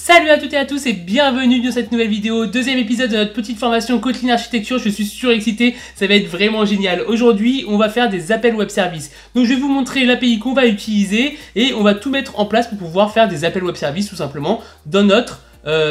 Salut à toutes et à tous et bienvenue dans cette nouvelle vidéo, deuxième épisode de notre petite formation Kotlin Architecture. Je suis surexcité, ça va être vraiment génial. Aujourd'hui, on va faire des appels web services. Donc je vais vous montrer l'API qu'on va utiliser et on va tout mettre en place pour pouvoir faire des appels web services tout simplement dans notre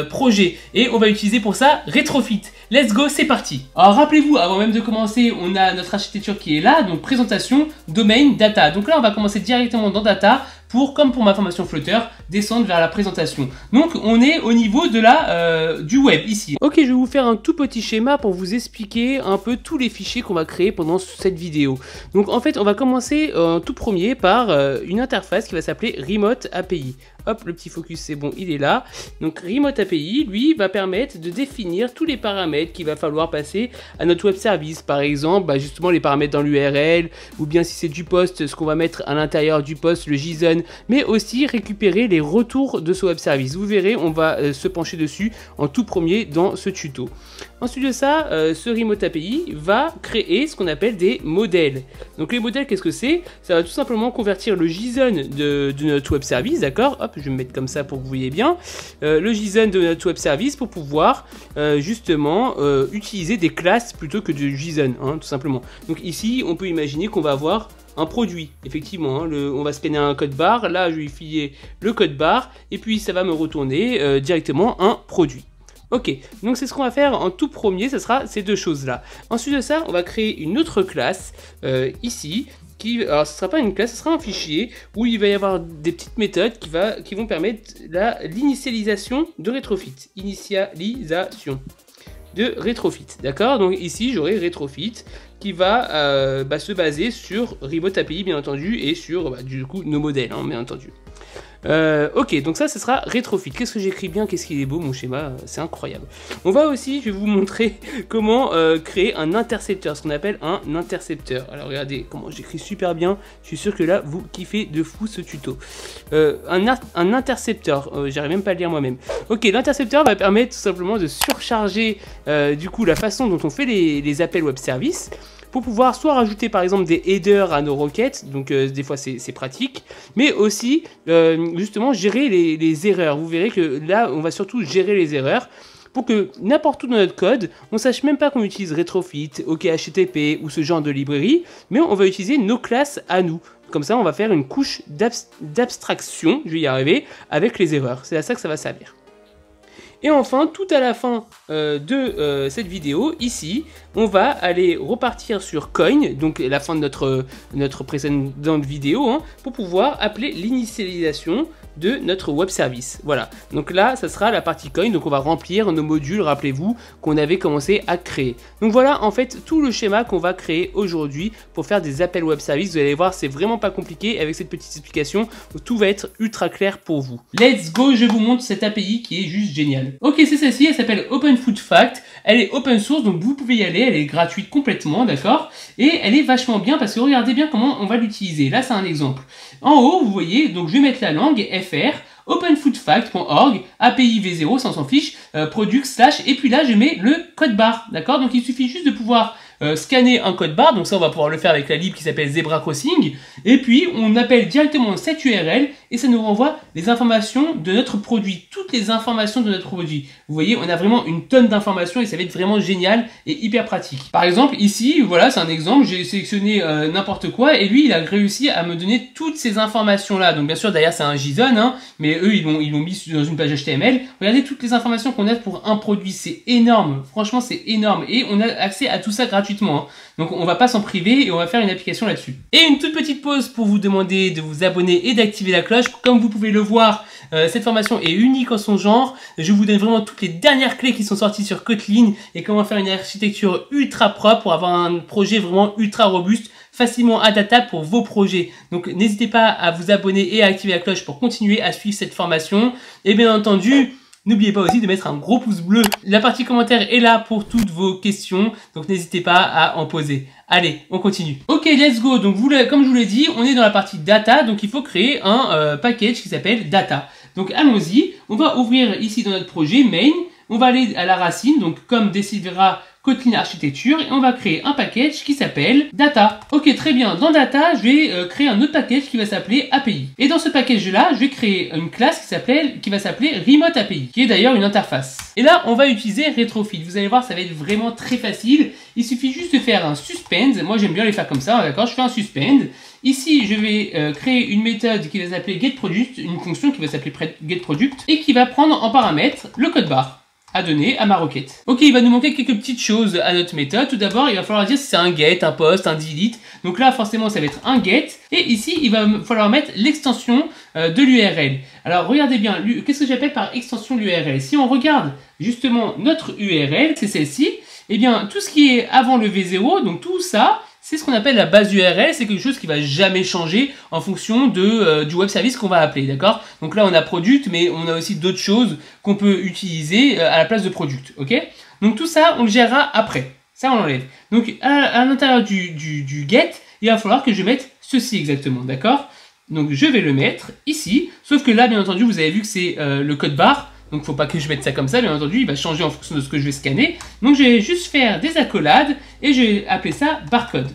projet. Et on va utiliser pour ça Retrofit. Let's go, c'est parti. Alors rappelez-vous, avant même de commencer, on a notre architecture qui est là, donc présentation, domaine, data. Donc là, on va commencer directement dans data pour, comme pour ma formation Flutter, descendre vers la présentation. Donc on est au niveau de du web ici. Ok, je vais vous faire un tout petit schéma pour vous expliquer un peu tous les fichiers qu'on va créer pendant cette vidéo. Donc en fait, on va commencer en tout premier par une interface qui va s'appeler Remote API. Hop, le petit focus, c'est bon, il est là. Donc Remote API, lui, va permettre de définir tous les paramètres qu'il va falloir passer à notre web service. Par exemple, justement les paramètres dans l'URL, ou bien si c'est du post, ce qu'on va mettre à l'intérieur du post, le JSON, mais aussi récupérer les retours de ce web service. Vous verrez, on va se pencher dessus en tout premier dans ce tuto. Ensuite de ça, ce Remote API va créer ce qu'on appelle des modèles. Donc les modèles, qu'est-ce que c'est? Ça va tout simplement convertir le JSON de notre web service, d'accord? Hop, je vais me mettre comme ça pour que vous voyez bien. Le JSON de notre web service pour pouvoir justement utiliser des classes plutôt que du JSON, hein, tout simplement. Donc ici, on peut imaginer qu'on va avoir un produit, effectivement, hein, on va scanner un code barre, là je vais filer le code barre, et puis ça va me retourner directement un produit. Ok, donc c'est ce qu'on va faire en tout premier, ce sera ces deux choses-là. Ensuite de ça, on va créer une autre classe, ici, alors ce ne sera pas une classe, ce sera un fichier où il va y avoir des petites méthodes qui vont permettre l'initialisation de Retrofit. Initialisation de Retrofit, d'accord? Donc ici, j'aurai Retrofit qui va se baser sur Remote API, bien entendu, et sur, du coup, nos modèles, hein, bien entendu. Ok, donc ça, ce sera Retrofit. Qu'est-ce que j'écris bien, qu'est-ce qu'il est beau, mon schéma, c'est incroyable. On va aussi, je vais vous montrer comment créer un intercepteur, ce qu'on appelle un intercepteur. Alors regardez comment j'écris super bien, je suis sûr que là, vous kiffez de fou ce tuto. Un intercepteur, j'arrive même pas à le lire moi-même. Ok, l'intercepteur va permettre tout simplement de surcharger du coup la façon dont on fait les appels web service, pour pouvoir soit rajouter par exemple des headers à nos requêtes, donc des fois c'est pratique, mais aussi justement gérer les erreurs. Vous verrez que là on va surtout gérer les erreurs pour que n'importe où dans notre code, on sache même pas qu'on utilise Retrofit, OkHTTP ou ce genre de librairie, mais on va utiliser nos classes à nous. Comme ça on va faire une couche d'abstraction, je vais y arriver, avec les erreurs. C'est à ça que ça va servir. Et enfin, tout à la fin de cette vidéo, ici, on va aller repartir sur coin, donc la fin de notre précédente vidéo, hein, pour pouvoir appeler l'initialisation de notre web service. Voilà, donc là, ça sera la partie coin, donc on va remplir nos modules, rappelez-vous, qu'on avait commencé à créer. Donc voilà, en fait, tout le schéma qu'on va créer aujourd'hui pour faire des appels web service. Vous allez voir, c'est vraiment pas compliqué avec cette petite explication, tout va être ultra clair pour vous. Let's go, je vous montre cette API qui est juste géniale. Ok, c'est celle-ci, elle s'appelle OpenFootFact, elle est open source, donc vous pouvez y aller, elle est gratuite complètement, d'accord? Et elle est vachement bien parce que regardez bien comment on va l'utiliser. Là, c'est un exemple. En haut, vous voyez, donc je vais mettre la langue fr, openfootfact.org, API v0, ça on s'en fiche, product / et puis là, je mets le code barre, d'accord? Donc il suffit juste de pouvoir scanner un code barre, donc ça on va pouvoir le faire avec la lib qui s'appelle Zebra Crossing, et puis on appelle directement cette URL et ça nous renvoie les informations de notre produit, toutes les informations de notre produit. Vous voyez, on a vraiment une tonne d'informations et ça va être vraiment génial et hyper pratique. Par exemple ici, voilà, c'est un exemple, j'ai sélectionné n'importe quoi et lui il a réussi à me donner toutes ces informations là. Donc bien sûr derrière c'est un JSON, hein, mais eux ils l'ont mis dans une page HTML. Regardez toutes les informations qu'on a pour un produit, c'est énorme, franchement c'est énorme et on a accès à tout ça gratuitement. Hein. Donc on va pas s'en priver et on va faire une application là-dessus. Et une toute petite pause pour vous demander de vous abonner et d'activer la cloche. Comme vous pouvez le voir, cette formation est unique en son genre. Je vous donne vraiment toutes les dernières clés qui sont sorties sur Kotlin et comment faire une architecture ultra propre pour avoir un projet vraiment ultra robuste, facilement adaptable pour vos projets. Donc n'hésitez pas à vous abonner et à activer la cloche pour continuer à suivre cette formation. Et bien entendu, n'oubliez pas aussi de mettre un gros pouce bleu. La partie commentaire est là pour toutes vos questions, donc n'hésitez pas à en poser. Allez, on continue. Ok, let's go. Donc comme je vous l'ai dit, on est dans la partie data, donc il faut créer un package qui s'appelle data. Donc allons-y, on va ouvrir ici dans notre projet main, on va aller à la racine, donc comme Decivera Kotlin Architecture et on va créer un package qui s'appelle Data. Ok, très bien. Dans Data, je vais créer un autre package qui va s'appeler API. Et dans ce package-là, je vais créer une classe qui va s'appeler Remote API, qui est d'ailleurs une interface. Et là, on va utiliser Retrofit. Vous allez voir, ça va être vraiment très facile. Il suffit juste de faire un suspend. Moi, j'aime bien les faire comme ça, d'accord? Je fais un suspend. Ici, je vais créer une méthode qui va s'appeler getProduct, une fonction qui va s'appeler getProduct, et qui va prendre en paramètre le code barre à donner à ma requête. Ok, il va nous manquer quelques petites choses à notre méthode. Tout d'abord, il va falloir dire si c'est un get, un post, un delete. Donc là, forcément, ça va être un get. Et ici, il va falloir mettre l'extension de l'URL. Alors, regardez bien, qu'est-ce que j'appelle par extension de l'URL? Si on regarde justement notre URL, c'est celle-ci, eh bien, tout ce qui est avant le V0, donc tout ça, c'est ce qu'on appelle la base URL, c'est quelque chose qui va jamais changer en fonction du web service qu'on va appeler, d'accord? Donc là, on a product, mais on a aussi d'autres choses qu'on peut utiliser à la place de product, ok? Donc tout ça, on le gérera après. Ça, on l'enlève. Donc à l'intérieur du get, il va falloir que je mette ceci exactement, d'accord? Donc je vais le mettre ici, sauf que là, bien entendu, vous avez vu que c'est le code barre. Donc, il ne faut pas que je mette ça comme ça, bien entendu, il va changer en fonction de ce que je vais scanner. Donc, je vais juste faire des accolades et je vais appeler ça barcode.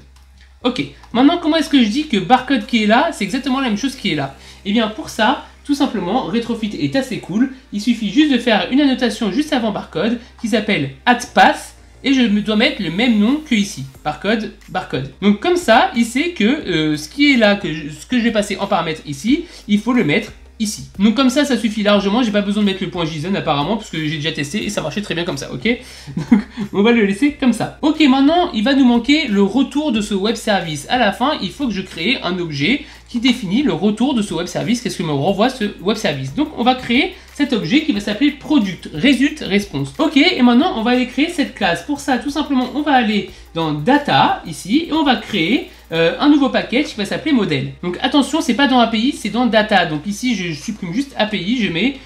Ok, maintenant, comment est-ce que je dis que barcode qui est là, c'est exactement la même chose qui est là? Eh bien, pour ça, tout simplement, Retrofit est assez cool. Il suffit juste de faire une annotation juste avant barcode qui s'appelle @path et je dois mettre le même nom que ici, barcode. Donc, comme ça, il sait que ce qui est là, ce que je vais passer en paramètre ici, il faut le mettre ici. Donc comme ça suffit largement, j'ai pas besoin de mettre le point JSON apparemment, parce que j'ai déjà testé et ça marchait très bien comme ça, ok? Donc on va le laisser comme ça. Ok, maintenant il va nous manquer le retour de ce web service. À la fin, il faut que je crée un objet qui définit le retour de ce web service, qu'est-ce que me renvoie ce web service. Donc on va créer cet objet qui va s'appeler product result response. Ok, et maintenant on va aller créer cette classe. Pour ça, tout simplement, on va aller dans data ici et on va créer un nouveau package qui va s'appeler modèle. Donc attention, c'est pas dans API, c'est dans data. Donc ici, je supprime juste API, je mets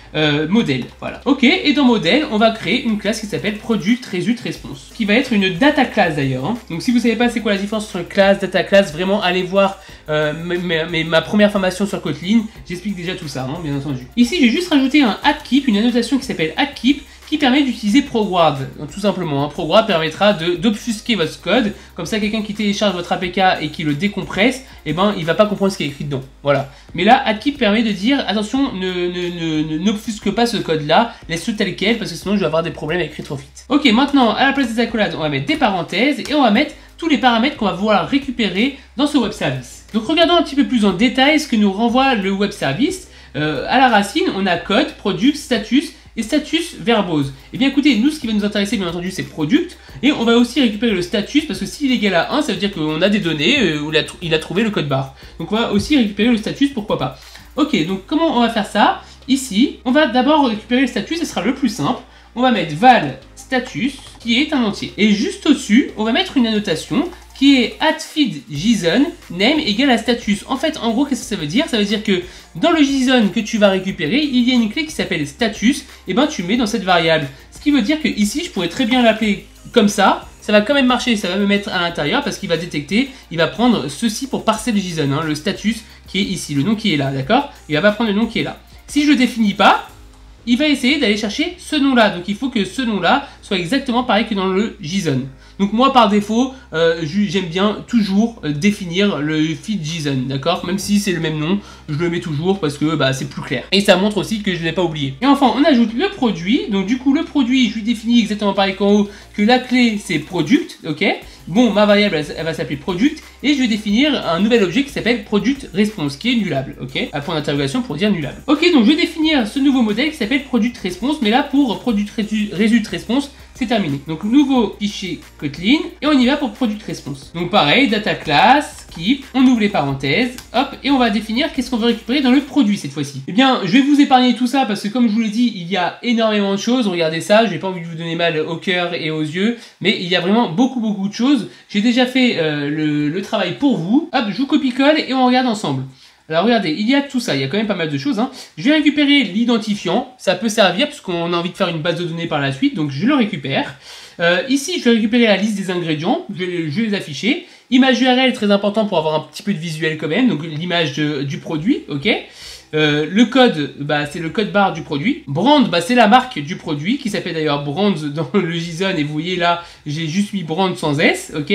modèle. Voilà. Ok, et dans modèle, on va créer une classe qui s'appelle product result response, qui va être une data class d'ailleurs. Hein. Donc si vous savez pas c'est quoi la différence entre classe, data class, vraiment allez voir ma première formation sur Kotlin. J'explique déjà tout ça, hein, bien entendu. Ici, j'ai juste rajouté un @keep, une annotation qui s'appelle @keep, qui permet d'utiliser ProGrab. Tout simplement, hein. ProGrab permettra d'obfusquer votre code. Comme ça, quelqu'un qui télécharge votre APK et qui le décompresse, eh ben, il va pas comprendre ce qui est écrit dedans. Voilà. Mais là, @keep permet de dire, attention, n'obfusque pas ce code-là, laisse-le tel quel, parce que sinon, je vais avoir des problèmes avec Retrofit. Ok, maintenant, à la place des accolades, on va mettre des parenthèses et on va mettre tous les paramètres qu'on va vouloir récupérer dans ce web service. Donc, regardons un petit peu plus en détail ce que nous renvoie le web service. À la racine, on a code, product, status et status verbose. Et bien écoutez, nous ce qui va nous intéresser bien entendu c'est product et on va aussi récupérer le status parce que s'il est égal à 1 ça veut dire qu'on a des données où il a trouvé le code barre. Donc on va aussi récupérer le status, pourquoi pas. Ok, donc comment on va faire ça? Ici, on va d'abord récupérer le status, ce sera le plus simple. On va mettre val status qui est un entier. Et juste au-dessus, on va mettre une annotation qui est @feed_json name égale à status. En fait, en gros, qu'est-ce que ça veut dire? Ça veut dire que dans le JSON que tu vas récupérer, il y a une clé qui s'appelle status, et ben tu mets dans cette variable. Ce qui veut dire que ici, je pourrais très bien l'appeler comme ça. Ça va quand même marcher, ça va me mettre à l'intérieur parce qu'il va détecter, il va prendre ceci pour parser le JSON, hein, le status qui est ici, le nom qui est là, d'accord? Il va pas prendre le nom qui est là. Si je le définis pas, il va essayer d'aller chercher ce nom-là. Donc il faut que ce nom-là soit exactement pareil que dans le JSON. Donc moi par défaut, j'aime bien toujours définir le feed JSON, d'accord? Même si c'est le même nom, je le mets toujours parce que bah, c'est plus clair. Et ça montre aussi que je ne l'ai pas oublié. Et enfin, on ajoute le produit. Donc du coup, le produit, je lui définis exactement pareil qu'en haut, que la clé c'est product, ok? Bon, ma variable, elle va s'appeler product, et je vais définir un nouvel objet qui s'appelle product response, qui est nullable, ok? À point d'interrogation pour dire nullable. Ok, donc je vais définir ce nouveau modèle qui s'appelle product response, mais là pour product result response, c'est terminé. Donc nouveau fichier Kotlin, et on y va pour product response. Donc pareil, data class, keep, on ouvre les parenthèses, hop, et on va définir qu'est-ce qu'on veut récupérer dans le produit cette fois-ci. Eh bien, je vais vous épargner tout ça parce que comme je vous l'ai dit, il y a énormément de choses. Regardez ça, j'ai pas envie de vous donner mal au cœur et aux yeux, mais il y a vraiment beaucoup de choses. J'ai déjà fait le travail pour vous. Hop, je vous copie-colle et on regarde ensemble. Alors regardez, il y a tout ça, il y a quand même pas mal de choses. Hein. Je vais récupérer l'identifiant, ça peut servir puisqu'on a envie de faire une base de données par la suite, donc je le récupère. Ici, je vais récupérer la liste des ingrédients, je vais les afficher. Image URL, très important pour avoir un petit peu de visuel quand même, donc l'image du produit, ok. Le code, bah, c'est le code barre du produit. Brand, bah, c'est la marque du produit qui s'appelle d'ailleurs Brand dans le JSON. Et vous voyez là, j'ai juste mis Brand sans S. Ok.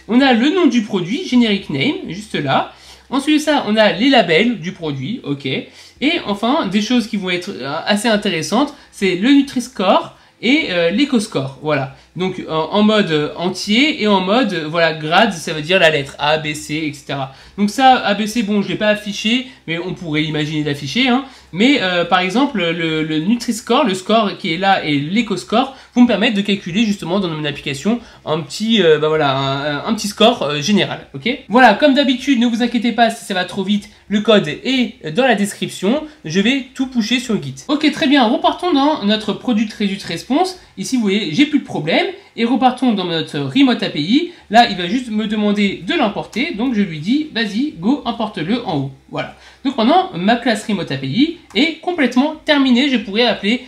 On a le nom du produit, Generic Name, juste là. Ensuite de ça, on a les labels du produit. Ok. Et enfin, des choses qui vont être assez intéressantes, c'est le Nutri-Score et l'Eco-Score. Voilà. Donc en mode entier et en mode voilà grade, ça veut dire la lettre A, B, C, etc. Donc ça, A, B, C, bon, je ne l'ai pas affiché, mais on pourrait imaginer d'afficher. Hein. Mais par exemple, le Nutri-Score, le score qui est là et l'Eco-Score vont me permettre de calculer justement dans mon application un petit, un petit score général. Ok. Voilà, comme d'habitude, ne vous inquiétez pas si ça va trop vite, le code est dans la description. Je vais tout pusher sur Git. Ok, très bien. Repartons dans notre Product Result Response. Ici, vous voyez, j'ai plus de problème. Et repartons dans notre Remote API. Là, il va juste me demander de l'importer. Donc, je lui dis, vas-y, go, importe-le en haut. Voilà. Donc, maintenant, ma classe Remote API est complètement terminée. Je pourrais appeler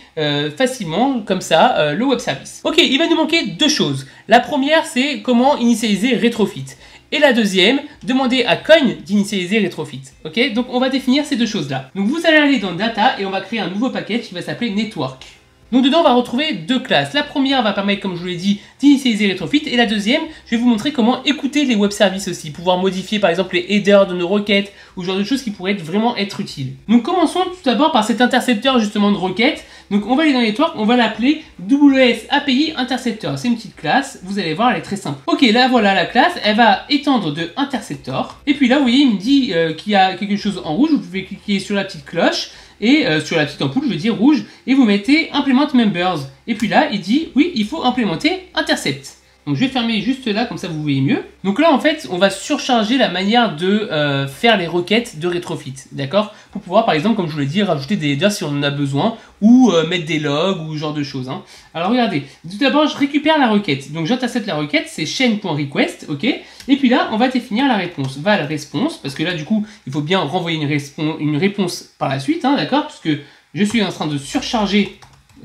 facilement, comme ça, le web service. Ok, il va nous manquer deux choses. La première, c'est comment initialiser Retrofit. Et la deuxième, demander à Coin d'initialiser Retrofit. Ok, donc on va définir ces deux choses-là. Donc vous allez aller dans Data et on va créer un nouveau package qui va s'appeler Network. Donc dedans, on va retrouver deux classes. La première va permettre, comme je vous l'ai dit, d'initialiser Retrofit. Et la deuxième, je vais vous montrer comment écouter les web services aussi. Pouvoir modifier par exemple les headers de nos requêtes ou ce genre de choses qui pourraient vraiment être utiles. Donc commençons tout d'abord par cet intercepteur justement de requêtes. Donc on va aller dans Network, on va l'appeler WS API Interceptor. C'est une petite classe, vous allez voir, elle est très simple. Ok, là voilà la classe, elle va étendre de Interceptor. Et puis là, vous voyez, il me dit qu'il y a quelque chose en rouge. Vous pouvez cliquer sur la petite cloche. Et sur la petite ampoule, je veux dire rouge, et vous mettez Implement Members. Et puis là, il dit, oui, il faut implémenter Intercept. Donc je vais fermer juste là, comme ça vous voyez mieux. Donc là, en fait, on va surcharger la manière de faire les requêtes de Retrofit, d'accord? Pour pouvoir, par exemple, comme je vous l'ai dit, rajouter des headers si on en a besoin, ou mettre des logs, ou ce genre de choses. Hein. Alors regardez, tout d'abord, je récupère la requête. Donc j'intercepte la requête, c'est chain.request, ok? Et puis là, on va définir la réponse. Val response, parce que là, du coup, il faut bien renvoyer une réponse par la suite, hein, d'accord? Puisque je suis en train de surcharger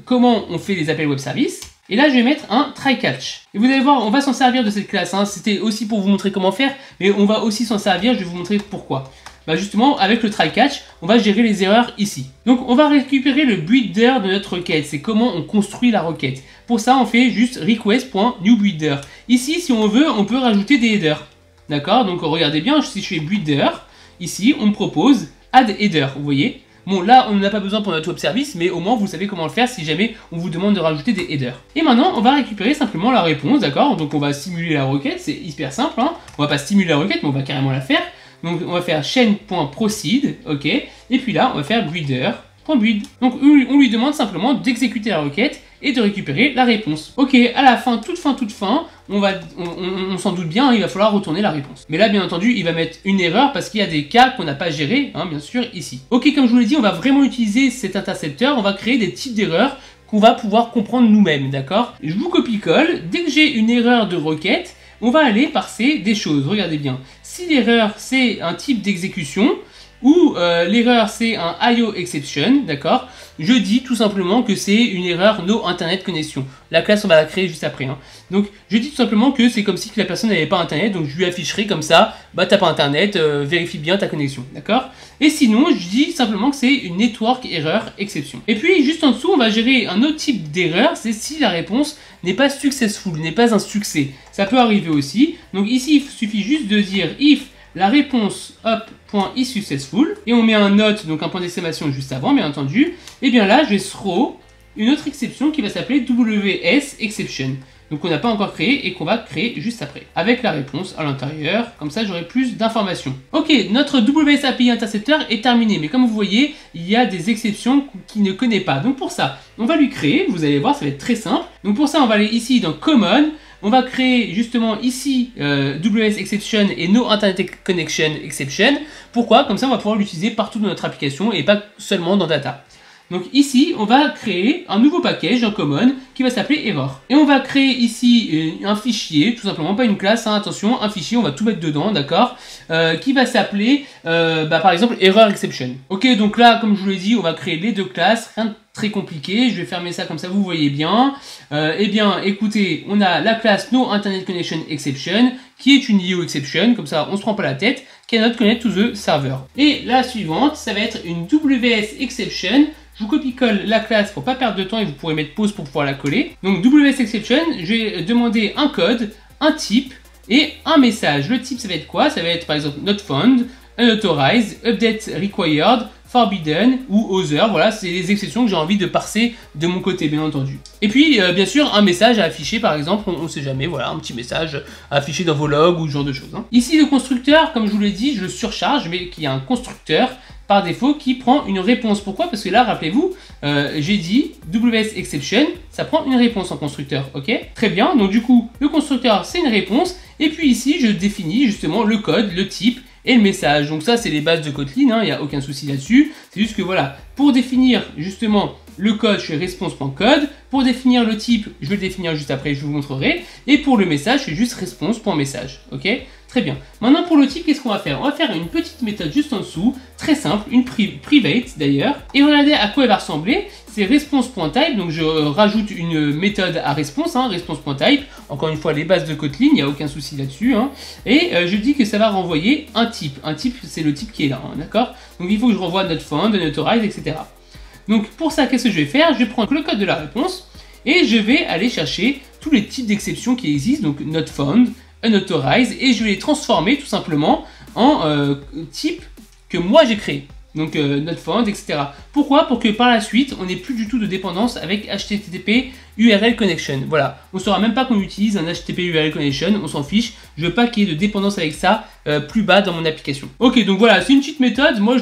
comment on fait les appels web service. Et là, je vais mettre un try catch. Et vous allez voir, on va s'en servir de cette classe. Hein. C'était aussi pour vous montrer comment faire, mais on va aussi s'en servir. Je vais vous montrer pourquoi. Bah justement, avec le try catch, on va gérer les erreurs ici. Donc, on va récupérer le builder de notre requête. C'est comment on construit la requête. Pour ça, on fait juste request.newBuilder. Ici, si on veut, on peut rajouter des headers. D'accord? Donc, regardez bien, si je fais builder, ici, on me propose add header. Vous voyez? Bon, là, on n'en a pas besoin pour notre web service, mais au moins, vous savez comment le faire si jamais on vous demande de rajouter des headers. Et maintenant, on va récupérer simplement la réponse, d'accord? Donc, on va simuler la requête, c'est hyper simple. Hein. On va pas simuler la requête, mais on va carrément la faire. Donc, on va faire chain.proceed, ok? Et puis là, on va faire builder.build. Donc, on lui demande simplement d'exécuter la requête et de récupérer la réponse. Ok, à la fin, toute fin, on s'en doute bien, hein, il va falloir retourner la réponse. Mais là, bien entendu, il va mettre une erreur parce qu'il y a des cas qu'on n'a pas gérés, hein, bien sûr, ici. Ok, comme je vous l'ai dit, on va vraiment utiliser cet intercepteur, on va créer des types d'erreurs qu'on va pouvoir comprendre nous-mêmes, d'accord? Je vous copie-colle, dès que j'ai une erreur de requête, on va aller parser des choses, regardez bien. Si l'erreur, c'est un type d'exécution, ou l'erreur c'est un IO exception, d'accord? Je dis tout simplement que c'est une erreur no internet connection. La classe on va la créer juste après. Hein. Donc je dis tout simplement que c'est comme si la personne n'avait pas internet, donc je lui afficherai comme ça, bah t'as pas internet, vérifie bien ta connexion, d'accord? Et sinon je dis simplement que c'est une network error exception. Et puis juste en dessous on va gérer un autre type d'erreur, c'est si la réponse n'est pas successful, n'est pas un succès. Ça peut arriver aussi. Donc ici il suffit juste de dire if la réponse .isSuccessful et on met un note, donc un point d'exclamation juste avant bien entendu, et bien là je vais throw une autre exception qui va s'appeler WS exception, donc qu'on n'a pas encore créé et qu'on va créer juste après, avec la réponse à l'intérieur, comme ça j'aurai plus d'informations. Ok, notre WS API intercepteur est terminé, mais comme vous voyez, il y a des exceptions qu'il ne connaît pas, donc pour ça, on va lui créer, vous allez voir, ça va être très simple, donc pour ça on va aller ici dans Common. On va créer justement ici WS Exception et No Internet Connection Exception. Pourquoi? Comme ça, on va pouvoir l'utiliser partout dans notre application et pas seulement dans Data. Donc ici, on va créer un nouveau package en common qui va s'appeler Error. Et on va créer ici un fichier, tout simplement, pas une classe, hein, attention, un fichier, on va tout mettre dedans, d'accord, qui va s'appeler, par exemple, Error Exception. Ok, donc là, comme je vous l'ai dit, on va créer les deux classes, rien de très compliqué, je vais fermer ça comme ça, vous voyez bien. Eh bien, écoutez, on a la classe No Internet Connection Exception, qui est une IO Exception, comme ça, on se prend pas la tête, cannot connect to the server. Et la suivante, ça va être une WS exception. Je vous copie-colle la classe pour pas perdre de temps et vous pourrez mettre pause pour pouvoir la coller. Donc WS exception, je vais demander un code, un type et un message. Le type, ça va être quoi? Ça va être par exemple not found, unauthorized, update required, forbidden ou other. Voilà, c'est les exceptions que j'ai envie de parser de mon côté, bien entendu. Et puis, bien sûr, un message à afficher, par exemple, on ne sait jamais, voilà, un petit message à afficher dans vos logs ou ce genre de choses. Hein. Ici, le constructeur, comme je vous l'ai dit, je le surcharge, mais qu'il y a un constructeur par défaut qui prend une réponse. Pourquoi? Parce que là, rappelez-vous, j'ai dit WS exception, ça prend une réponse en constructeur, ok? Très bien, donc du coup, le constructeur, c'est une réponse, et puis ici, je définis justement le code, le type, et le message. Donc ça, c'est les bases de Kotlin, il n'y a aucun souci là-dessus. C'est juste que voilà, pour définir justement le code, je fais response.code. Pour définir le type, je vais le définir juste après, je vous montrerai. Et pour le message, je fais juste response.message. Ok? Très bien. Maintenant, pour le type, qu'est-ce qu'on va faire? On va faire une petite méthode juste en dessous, très simple, une private d'ailleurs. Et regardez à quoi elle va ressembler. C'est response.type, donc je rajoute une méthode à response, hein, response.type. Encore une fois, les bases de Kotlin, il n'y a aucun souci là-dessus. Hein. Et je dis que ça va renvoyer un type. Un type, c'est le type qui est là, hein, d'accord? Donc il faut que je renvoie not found, unauthorized, etc. Donc pour ça, qu'est-ce que je vais faire? Je vais prendre le code de la réponse et je vais aller chercher tous les types d'exceptions qui existent, donc not found, unauthorized, et je vais les transformer tout simplement en type que moi j'ai créé. Donc not found, etc. Pourquoi? Pour que par la suite, on n'ait plus du tout de dépendance avec HTTP URL connection. Voilà, on ne saura même pas qu'on utilise un HTTP URL connection, on s'en fiche. Je veux pas qu'il y ait de dépendance avec ça plus bas dans mon application. Ok, donc voilà, c'est une petite méthode. Moi,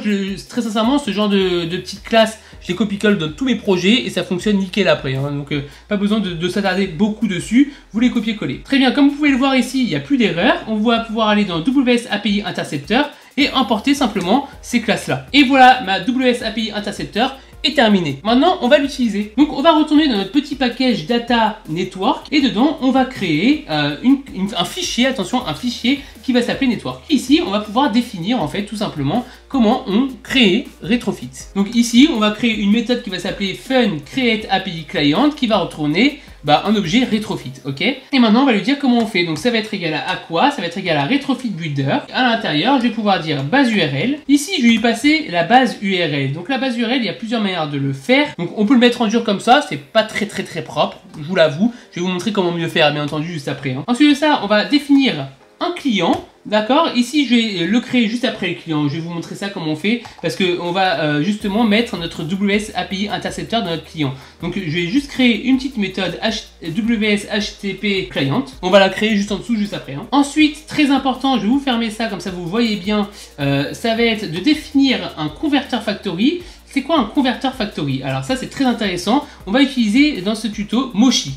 très sincèrement, ce genre de petite classe, je les copie-colle dans tous mes projets et ça fonctionne nickel après. Hein. Donc pas besoin de s'attarder beaucoup dessus, vous les copiez-coller. Très bien, comme vous pouvez le voir ici, il n'y a plus d'erreur. On va pouvoir aller dans WS API Interceptor et importer simplement ces classes-là. Et voilà, ma WS API Interceptor est terminée. Maintenant, on va l'utiliser. Donc, on va retourner dans notre petit package data network et dedans, on va créer un fichier, attention, un fichier qui va s'appeler network. Ici, on va pouvoir définir en fait tout simplement comment on crée Retrofit. Donc ici, on va créer une méthode qui va s'appeler fun create API client qui va retourner un objet retrofit, ok? Et maintenant, on va lui dire comment on fait. Donc, ça va être égal à quoi? Ça va être égal à retrofit builder. À l'intérieur, je vais pouvoir dire base URL. Ici, je vais lui passer la base URL. Donc, la base URL, il y a plusieurs manières de le faire. Donc, on peut le mettre en dur comme ça. C'est pas très propre, je vous l'avoue. Je vais vous montrer comment mieux faire, bien entendu, juste après. Hein. Ensuite de ça, on va définir un client. D'accord, ici je vais le créer juste après le client, je vais vous montrer ça comment on fait parce qu'on va justement mettre notre WS API Interceptor dans notre client. Donc je vais juste créer une petite méthode WS HTTP Client, on va la créer juste en dessous, juste après. Hein. Ensuite, très important, je vais vous fermer ça comme ça vous voyez bien, ça va être de définir un converter factory. C'est quoi un converter factory? Alors ça c'est très intéressant, on va utiliser dans ce tuto Moshi.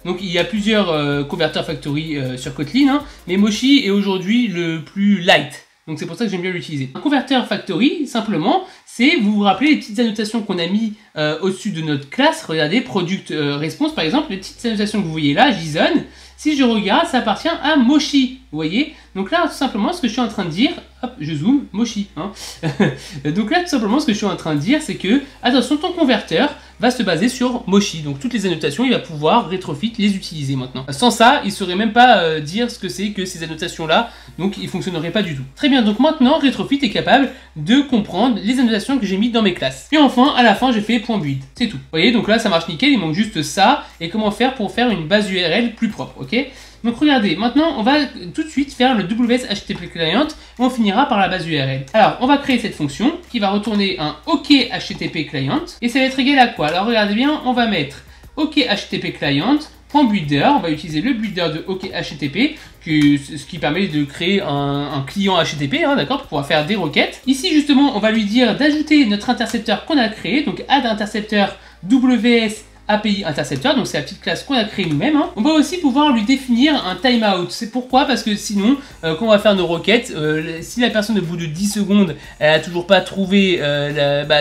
Donc il y a plusieurs converteurs factory sur Kotlin, hein, mais Moshi est aujourd'hui le plus light. Donc c'est pour ça que j'aime bien l'utiliser. Un converteur factory, simplement, c'est, vous vous rappelez les petites annotations qu'on a mis au-dessus de notre classe. Regardez, product response par exemple, les petites annotations que vous voyez là, JSON. Si je regarde, ça appartient à Moshi, vous voyez. Donc là, tout simplement, ce que je suis en train de dire, hop, je zoome, Moshi. Hein. Donc là, tout simplement, ce que je suis en train de dire, c'est que, attention, ton converteur va se baser sur Moshi. Donc toutes les annotations, il va pouvoir Retrofit les utiliser maintenant. Sans ça, il ne saurait même pas dire ce que c'est que ces annotations-là, donc il ne fonctionnerait pas du tout. Très bien, donc maintenant, Retrofit est capable de comprendre les annotations que j'ai mises dans mes classes. Et enfin, à la fin, j'ai fait .build. C'est tout. Vous voyez, donc là, ça marche nickel, il manque juste ça. Et comment faire pour faire une base URL plus propre, ok? Donc regardez, maintenant on va tout de suite faire le WS HTTP Client et on finira par la base URL. Alors on va créer cette fonction qui va retourner un OK HTTP Client et ça va être égal à quoi? Alors regardez bien, on va mettre OK HTTP Client .builder, on va utiliser le builder de OK HTTP, ce qui permet de créer un client HTTP, hein, d'accord, pour pouvoir faire des requêtes. Ici justement, on va lui dire d'ajouter notre intercepteur qu'on a créé, donc add intercepteur WS API Interceptor, donc c'est la petite classe qu'on a créée nous-mêmes. Hein. On va aussi pouvoir lui définir un timeout. C'est pourquoi? Parce que sinon, quand on va faire nos requêtes, si la personne au bout de 10 secondes, elle a toujours pas trouvé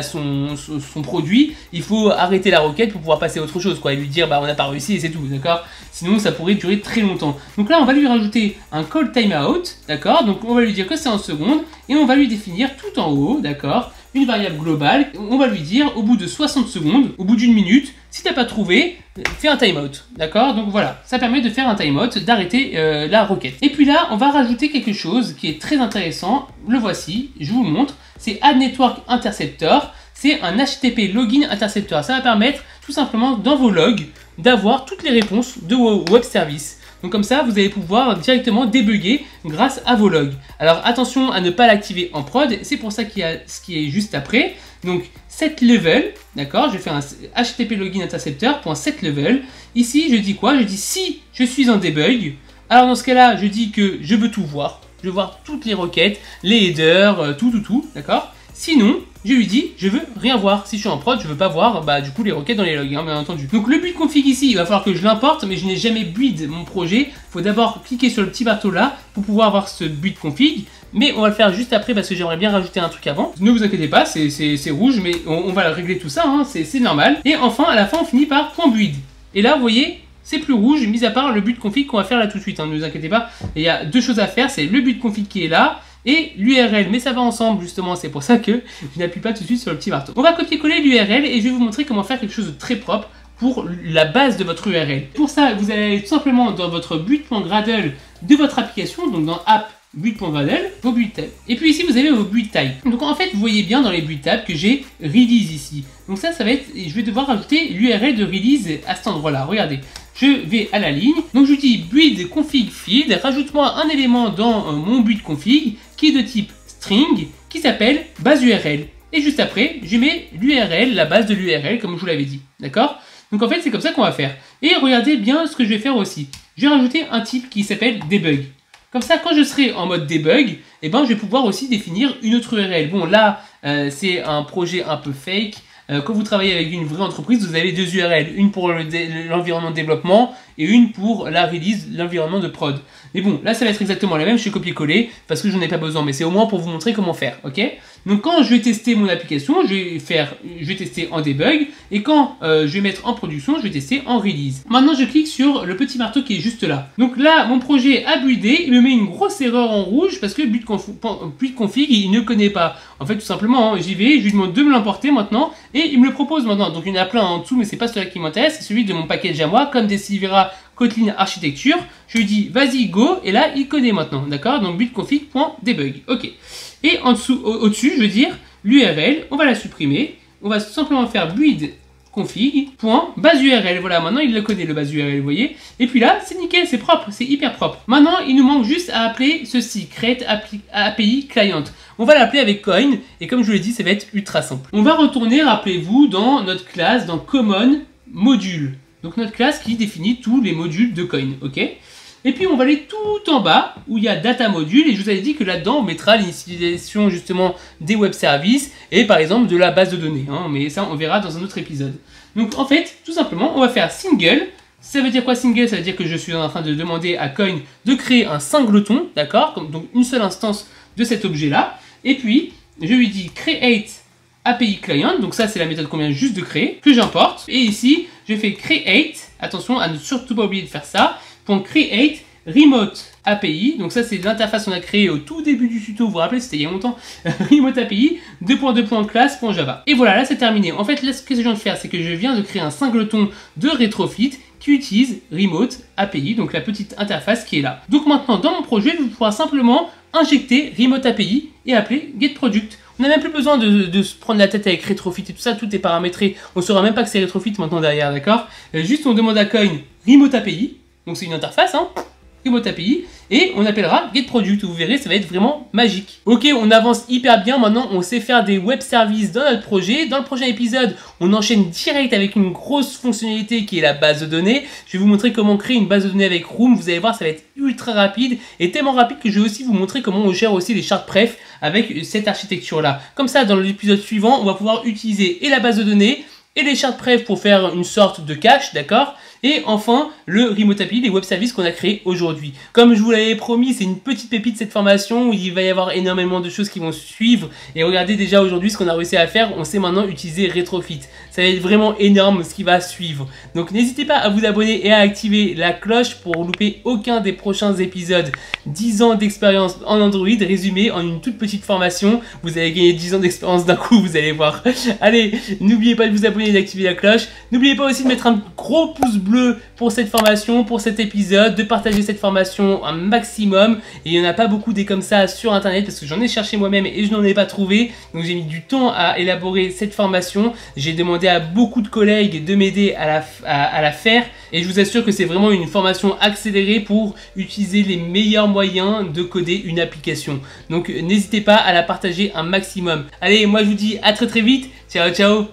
son produit, il faut arrêter la requête pour pouvoir passer à autre chose, quoi, et lui dire on n'a pas réussi et c'est tout, d'accord? Sinon, ça pourrait durer très longtemps. Donc là, on va lui rajouter un call timeout, d'accord? Donc on va lui dire que c'est en secondes et on va lui définir tout en haut, d'accord, une variable globale. On va lui dire au bout de 60 secondes, au bout d'une minute, si tu n'as pas trouvé, fais un timeout. D'accord? Donc voilà, ça permet de faire un timeout, d'arrêter la requête. Et puis là, on va rajouter quelque chose qui est très intéressant. Le voici, je vous le montre. C'est Add Network Interceptor. C'est un HTTP Login Interceptor. Ça va permettre tout simplement dans vos logs d'avoir toutes les réponses de vos web services. Donc comme ça, vous allez pouvoir directement débugger grâce à vos logs. Alors attention à ne pas l'activer en prod, c'est pour ça qu'il y a ce qui est juste après. Donc setLevel, d'accord, je fais un HTTP Login Interceptor.setLevel. Ici, je dis quoi? Je dis si je suis en debug. Alors dans ce cas-là, je dis que je veux tout voir. Je veux voir toutes les requêtes, les headers, tout, d'accord? Sinon, je lui dis, je veux rien voir. Si je suis en prod, je veux pas voir du coup les requêtes dans les logs, hein, bien entendu. Donc le build config ici, il va falloir que je l'importe, mais je n'ai jamais build mon projet. Il faut d'abord cliquer sur le petit marteau là pour pouvoir avoir ce build config. Mais on va le faire juste après parce que j'aimerais bien rajouter un truc avant. Ne vous inquiétez pas, c'est rouge, mais on va régler tout ça, hein, c'est normal. Et enfin, à la fin, on finit par .build. Et là, vous voyez, c'est plus rouge, mis à part le build config qu'on va faire là tout de suite. Hein, ne vous inquiétez pas, il y a deux choses à faire, c'est le build config qui est là et l'URL, mais ça va ensemble justement, c'est pour ça que je n'appuie pas tout de suite sur le petit marteau. On va copier-coller l'URL et je vais vous montrer comment faire quelque chose de très propre pour la base de votre URL. Pour ça, vous allez aller tout simplement dans votre build.gradle de votre application, donc dans app build.gradle, vos build tabs. Et puis ici, vous avez vos build types. Donc en fait, vous voyez bien dans les build tabs que j'ai release ici. Donc ça va être, je vais devoir rajouter l'URL de release à cet endroit-là. Regardez. Je vais à la ligne, donc je dis build config field, rajoute-moi un élément dans mon build config qui est de type string, qui s'appelle base URL. Et juste après, je mets l'URL, la base de l'URL, comme je vous l'avais dit. D'accord? Donc en fait, c'est comme ça qu'on va faire. Et regardez bien ce que je vais faire aussi. Je vais rajouter un type qui s'appelle debug. Comme ça, quand je serai en mode debug, eh ben, je vais pouvoir aussi définir une autre URL. Bon, là, c'est un projet un peu fake. Quand vous travaillez avec une vraie entreprise, vous avez deux URL, une pour l'environnement de développement et une pour la release, l'environnement de prod. Mais bon, là ça va être exactement la même, je vais copier-coller parce que j'en ai pas besoin, mais c'est au moins pour vous montrer comment faire, ok? Donc quand je vais tester mon application, je vais tester en debug, et quand je vais mettre en production, je vais tester en release. Maintenant je clique sur le petit marteau qui est juste là. Donc là, mon projet a buildé, il me met une grosse erreur en rouge parce que build config, il ne connaît pas. En fait, tout simplement, hein, j'y vais, je lui demande de me l'importer maintenant, et il me le propose maintenant. Donc il y en a plein en dessous, mais c'est pas celui qui m'intéresse, c'est celui de mon package à moi, comme Decivera Kotlin Architecture. Je lui dis vas-y go, et là il connaît maintenant, d'accord? Donc buildconfig.debug, ok. Et en dessous, au-dessus, je veux dire l'URL, on va la supprimer, on va tout simplement faire build config.base URL. Voilà, maintenant il le connaît, le base URL, vous voyez. Et puis là, c'est nickel, c'est propre, c'est hyper propre. Maintenant, il nous manque juste à appeler ceci, create API client. On va l'appeler avec coin, et comme je vous l'ai dit, ça va être ultra simple. On va retourner, rappelez-vous, dans notre classe, dans common module. Donc notre classe qui définit tous les modules de coin, ok? Et puis on va aller tout en bas où il y a data module, et je vous avais dit que là-dedans on mettra l'initialisation justement des web services et par exemple de la base de données, hein, mais ça on verra dans un autre épisode. Donc en fait, tout simplement, on va faire single. Ça veut dire quoi single? Ça veut dire que je suis en train de demander à coin de créer un singleton, d'accord? Donc une seule instance de cet objet-là. Et puis je lui dis create API client, donc ça c'est la méthode qu'on vient juste de créer, que j'importe. Et ici, je fais create, attention à ne surtout pas oublier de faire ça, .create remote API, donc ça c'est l'interface qu'on a créée au tout début du tuto, vous vous rappelez, c'était il y a longtemps, remote API, class.java. Et voilà, là c'est terminé. En fait, là ce que je viens de faire, c'est que je viens de créer un singleton de retrofit qui utilise remote API, donc la petite interface qui est là. Donc maintenant, dans mon projet, je vais pouvoir simplement injecter remote API et appeler getProduct. On n'a même plus besoin de se prendre la tête avec retrofit et tout ça, tout est paramétré. On ne saura même pas que c'est retrofit maintenant derrière, d'accord? Juste on demande à coin remote API, donc c'est une interface, hein, remote API, et on appellera getProduct, vous verrez, ça va être vraiment magique. Ok, on avance hyper bien, maintenant on sait faire des web services dans notre projet. Dans le prochain épisode, on enchaîne direct avec une grosse fonctionnalité qui est la base de données. Je vais vous montrer comment créer une base de données avec Room, vous allez voir, ça va être ultra rapide, et tellement rapide que je vais aussi vous montrer comment on gère aussi les charts pref avec cette architecture-là. Comme ça, dans l'épisode suivant, on va pouvoir utiliser et la base de données, et les charts pref pour faire une sorte de cache, d'accord? Et enfin, le Remote API, les web services qu'on a créés aujourd'hui. Comme je vous l'avais promis, c'est une petite pépite cette formation où il va y avoir énormément de choses qui vont suivre. Et regardez déjà aujourd'hui ce qu'on a réussi à faire. On sait maintenant utiliser Retrofit. Ça va être vraiment énorme ce qui va suivre. Donc n'hésitez pas à vous abonner et à activer la cloche pour louper aucun des prochains épisodes. 10 ans d'expérience en Android résumé en une toute petite formation. Vous allez gagner 10 ans d'expérience d'un coup, vous allez voir. Allez, n'oubliez pas de vous abonner et d'activer la cloche. N'oubliez pas aussi de mettre un gros pouce bleu pour cette formation, pour cet épisode, de partager cette formation un maximum. Et il n'y en a pas beaucoup des comme ça sur internet parce que j'en ai cherché moi-même et je n'en ai pas trouvé. Donc j'ai mis du temps à élaborer cette formation. J'ai demandé à beaucoup de collègues de m'aider à la faire. Et je vous assure que c'est vraiment une formation accélérée pour utiliser les meilleurs moyens de coder une application. Donc n'hésitez pas à la partager un maximum. Allez, moi je vous dis à très vite. Ciao, ciao.